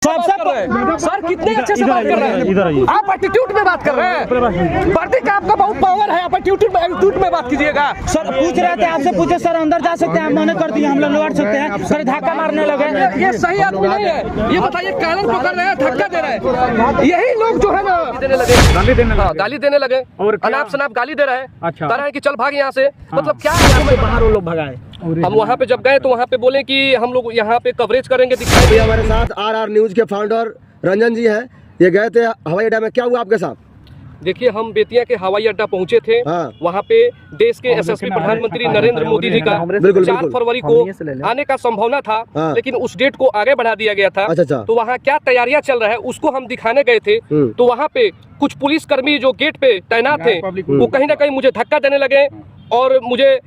Sir कितने अच्छे से बात कर रहे हैं आप, एटीट्यूड में बात कर रहे हैं। वर्दी का आपका बहुत पावर है, आप एटीट्यूड में बात कीजिएगा। सर पूछ रहे थे, आपसे पूछे सर अंदर जा सकते हैं, मना कर दिए, हम लोग लौट सकते हैं सर, धक्का मारने लगे। ये सही आदमी नहीं है, ये बताइए कालन पकड़ रहे हैं, धक्का दे रहे हैं, यही लोग जो है ना गाली देने लगे और अनाप शनाप गाली दे रहे हैं। अच्छा कह रहे हैं कि चल भाग यहाँ से, मतलब क्या बाहर वो लोग भगाए। हम वहाँ पे जब गए तो वहाँ पे बोले कि हम लोग यहाँ पे कवरेज करेंगे, दिखाएंगे। हमारे साथ आरआर न्यूज के फाउंडर रंजन जी हैं, ये गए थे हवाई अड्डा में, क्या हुआ आपके साथ? देखिए हम बेतिया के हवाई अड्डा पहुंचे थे। वहाँ पे देश के यशस्वी प्रधानमंत्री नरेंद्र मोदी जी का 4 फरवरी को आने का संभावना था, लेकिन उस डेट को आगे बढ़ा दिया गया था। तो वहाँ क्या तैयारियां चल रहा है उसको हम दिखाने गए थे। तो वहाँ पे कुछ पुलिसकर्मी जो गेट पे तैनात थे वो कहीं ना कहीं मुझे धक्का देने लगे और मुझे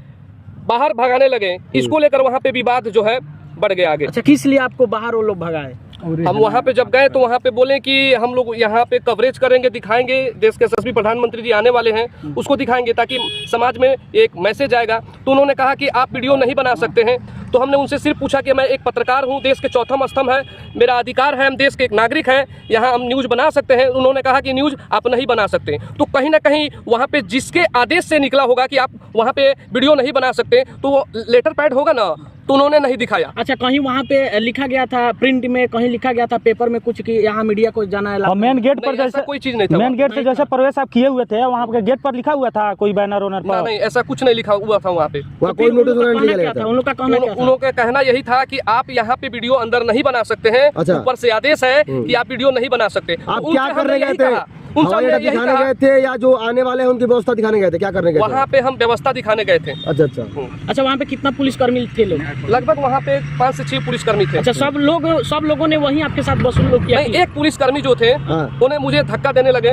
बाहर भगाने लगे। इसको लेकर वहाँ पे विवाद जो है बढ़ गया आगे। अच्छा किस लिए आपको बाहर वो लोग भगाए? हम वहाँ पे जब गए तो वहाँ पे बोले कि हम लोग यहाँ पे कवरेज करेंगे, दिखाएंगे, देश के यशस्वी प्रधानमंत्री जी आने वाले हैं उसको दिखाएंगे ताकि समाज में एक मैसेज आएगा। तो उन्होंने कहा कि आप वीडियो नहीं बना सकते हैं। तो हमने उनसे सिर्फ पूछा कि मैं एक पत्रकार हूँ, देश के चौथा स्तंभ है, मेरा अधिकार है, हम देश के एक नागरिक हैं, यहाँ हम न्यूज़ बना सकते हैं। उन्होंने कहा कि न्यूज़ आप नहीं बना सकते। तो कहीं ना कहीं वहाँ पे जिसके आदेश से निकला होगा कि आप वहाँ पे वीडियो नहीं बना सकते तो वो लेटर पैड होगा ना, तो उन्होंने नहीं दिखाया। अच्छा कहीं वहाँ पे लिखा गया था, प्रिंट में कहीं लिखा गया था, पेपर में कुछ कि यहाँ मीडिया को जाना है? मेन गेट पर जैसे कोई चीज नहीं था, मेन गेट से जैसे प्रवेश आप किए हुए थे वहाँ पे गेट पर लिखा हुआ था कोई बैनर वोनर पर? नहीं ऐसा कुछ नहीं लिखा हुआ था वहाँ पे। कोई नोटिस उन लोग का कहना यही था कि आप यहाँ पे वीडियो अंदर नहीं बना सकते हैं। ऊपर से आदेश है कि आप वीडियो नहीं बना सकते। आप क्या करने गए थे? दिखाने गए थे या जो आने वाले हैं उनकी व्यवस्था दिखाने गए थे? क्या करने गए? वहाँ पे हम व्यवस्था दिखाने गए थे। अच्छा वहाँ पे कितना पुलिसकर्मी थे लोग? लगभग वहाँ पे 5 से 6 पुलिसकर्मी थे। अच्छा सब लोगों ने वहीं आपके साथ वसूल किया? नहीं, एक पुलिसकर्मी जो थे उन्हें मुझे धक्का देने लगे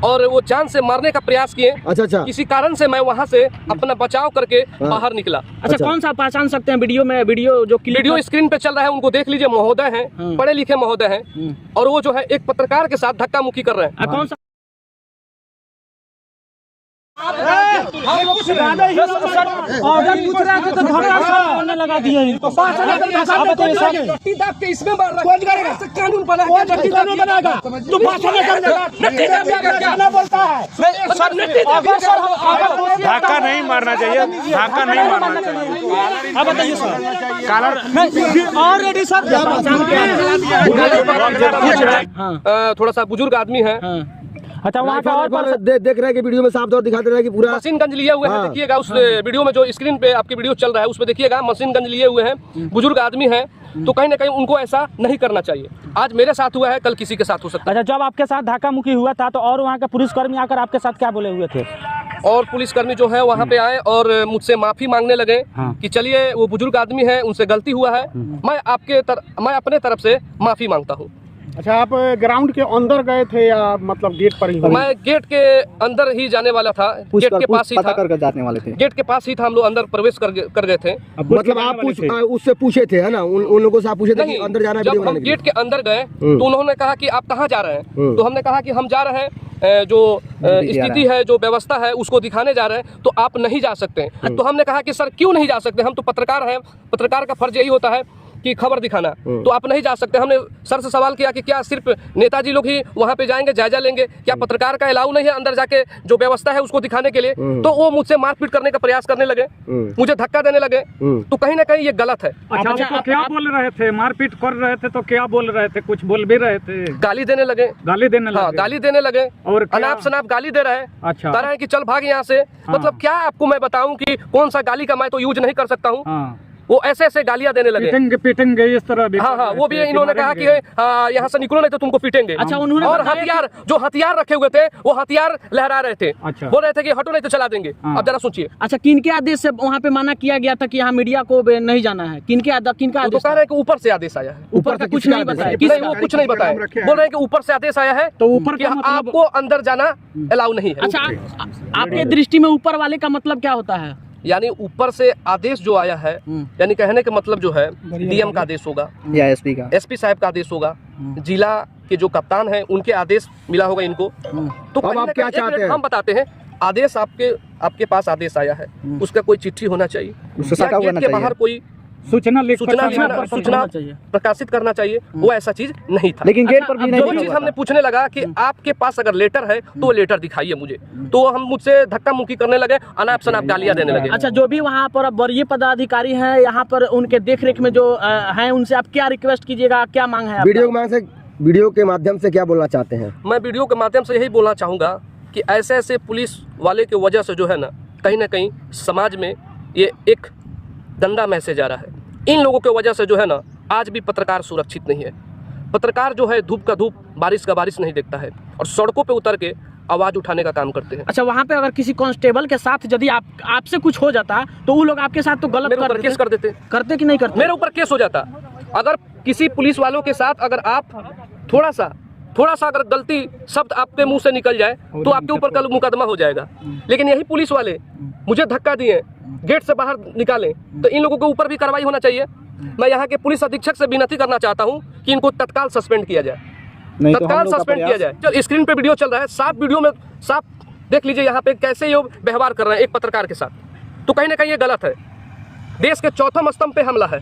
और वो जान से मारने का प्रयास किए। अच्छा किसी कारण से मैं वहाँ से अपना बचाव करके बाहर निकला। अच्छा कौन सा पहचान सकते हैं? वीडियो स्क्रीन पे चल रहा है, उनको देख लीजिए, महोदय हैं, पढ़े लिखे महोदय हैं, और वो जो है एक पत्रकार के साथ धक्का मुक्की कर रहे हैं। कौन सा लगा दिए इसमें कानून बनाएगा तो धक्का नहीं मारना चाहिए, धक्का नहीं मारना चाहिए। अब बताइए सर। ऑलरेडी सर थोड़ा सा बुजुर्ग आदमी है। अच्छा वहाँ का और देख रहे हैं कि वीडियो में साफ तौर दिखा दे रहा है कि पूरा मशीन गंज लिए हुए हैं। देखिएगा उस वीडियो में जो स्क्रीन पे आपकी वीडियो चल रहा है उसमें देखिएगा मशीन गंज लिए हुए हैं, बुजुर्ग आदमी हैं। तो कहीं ना कहीं उनको ऐसा नहीं करना चाहिए। आज मेरे साथ हुआ है, कल किसी के साथ हो सकता है। अच्छा जब आपके साथ धक्का मुक्की हुआ था तो और वहाँ के पुलिसकर्मी आकर आपके साथ क्या बोले हुए थे? और पुलिसकर्मी जो है वहाँ पे आए और मुझसे माफी मांगने लगे कि चलिए वो बुजुर्ग आदमी है, उनसे गलती हुआ है, मैं अपने तरफ से माफी मांगता हूँ। अच्छा आप ग्राउंड के अंदर गए थे या मतलब गेट पर ही? मैं गेट के अंदर ही जाने वाला था, गेट के पास ही था, करके जाने वाले थे। गेट के पास ही था, हम लोग अंदर प्रवेश कर गए थे। मतलब आप उससे पूछे थे है ना, उन लोगों से आप पूछे थे कि अंदर जाना है? जब हम गेट के अंदर गए तो उन्होंने कहा कि आप कहाँ जा रहे हैं? तो हमने कहा कि हम जा रहे हैं जो स्थिति है, जो व्यवस्था है उसको दिखाने जा रहे हैं, तो आप नहीं जा सकते। तो हमने कहा कि सर क्यों नहीं जा सकते, हम तो पत्रकार हैं, पत्रकार का फर्ज यही होता है कि खबर दिखाना, तो आप नहीं जा सकते। हमने सर से सवाल किया कि क्या सिर्फ नेताजी लोग ही वहाँ पे जाएंगे, जायजा लेंगे, क्या पत्रकार का अलाउ नहीं है अंदर जाके जो व्यवस्था है उसको दिखाने के लिए? तो वो मुझसे मारपीट करने का प्रयास करने लगे, मुझे धक्का देने लगे। तो कहीं ना कहीं ये गलत है। अच्छा क्या बोल रहे थे? मारपीट कर रहे थे तो क्या बोल रहे थे? कुछ बोल भी रहे थे? गाली देने लगे। गाली देने लगे और अनाप शनाप गाली दे रहे हैं। अच्छा कह रहे हैं कि चल भाग यहाँ से। मतलब क्या आपको मैं बताऊं कि कौन सा गाली का मैं तो यूज नहीं कर सकता हूँ। वो ऐसे गालियां देने लगे, पीटेंगे इस तरह। हाँ, वो भी इन्होंने कहा कि यहाँ से निकलो नहीं तो तुमको पीटेंगे। अच्छा उन्होंने और हथियार रखे हुए थे, वो हथियार लहरा रहे थे। अच्छा। बोल रहे थे कि हटो नहीं तो चला देंगे। अब जरा सोचिए। अच्छा किनके आदेश से वहाँ पे मना किया गया था कि यहाँ मीडिया को नहीं जाना है? किनका आदेश? कह रहे हैं कि ऊपर से आदेश आया है। ऊपर का कुछ नहीं बताया? वो कुछ नहीं बताया, बोल रहे हैं कि ऊपर से आदेश आया है तो ऊपर आपको अंदर जाना अलाउ नहीं है। अच्छा आपके दृष्टि में ऊपर वाले का मतलब क्या होता है? यानी ऊपर से आदेश जो आया है, यानी कहने का मतलब जो है डीएम का आदेश होगा या एसपी साहब का आदेश होगा, जिला के जो कप्तान हैं उनके आदेश मिला होगा इनको। तो आप क्या चाहते हैं? हम बताते हैं, आदेश आपके पास आदेश आया है, उसका कोई चिट्ठी होना चाहिए, गेट के बाहर कोई सूचना लिख सूचना प्रकाशित करना चाहिए, वो ऐसा चीज नहीं था। लेकिन गेट पर भी नहीं जो चीज हमने पूछने लगा कि आपके पास अगर लेटर है तो वो लेटर दिखाइए मुझे, तो हम मुझसे धक्का मुक्की करने लगे, अनाप शनाप गालियां देने लगे। अच्छा, जो भी वहाँ पर वरीय पदाधिकारी हैं यहाँ पर उनके देख रेख में जो हैं, उनसे आप क्या रिक्वेस्ट कीजिएगा, क्या मांग है? वीडियो के माध्यम से क्या बोलना चाहते हैं? मैं वीडियो के माध्यम से यही बोलना चाहूँगा कि ऐसे ऐसे पुलिस वाले की वजह से जो है ना कहीं समाज में ये एक गंदा मैसेज आ रहा है। इन लोगों की वजह से जो है ना आज भी पत्रकार सुरक्षित नहीं है। पत्रकार जो है धूप का धूप, बारिश का बारिश नहीं देखता है और सड़कों पे उतर के आवाज़ उठाने का काम करते हैं। अच्छा, वहाँ पे अगर किसी कांस्टेबल के साथ यदि आपसे कुछ हो जाता तो वो लोग आपके साथ तो गलत केस कर देते। करते कि नहीं करते? मेरे ऊपर केस हो जाता। अगर किसी पुलिस वालों के साथ अगर आप थोड़ा सा अगर गलती शब्द आपके मुंह से निकल जाए तो आपके ऊपर कल मुकदमा हो जाएगा। लेकिन यही पुलिस वाले मुझे धक्का दिए, गेट से बाहर निकालें, तो इन लोगों के ऊपर भी कार्रवाई होना चाहिए। मैं यहाँ के पुलिस अधीक्षक से विनती करना चाहता हूँ कि इनको तत्काल सस्पेंड किया जाए, तत्काल सस्पेंड किया जाए। जो स्क्रीन पे वीडियो चल रहा है, साफ वीडियो में साफ देख लीजिए यहाँ पे कैसे ये व्यवहार कर रहे हैं एक पत्रकार के साथ, तो कहीं ना कहीं ये गलत है। देश के चौथे स्तंभ पे हमला है।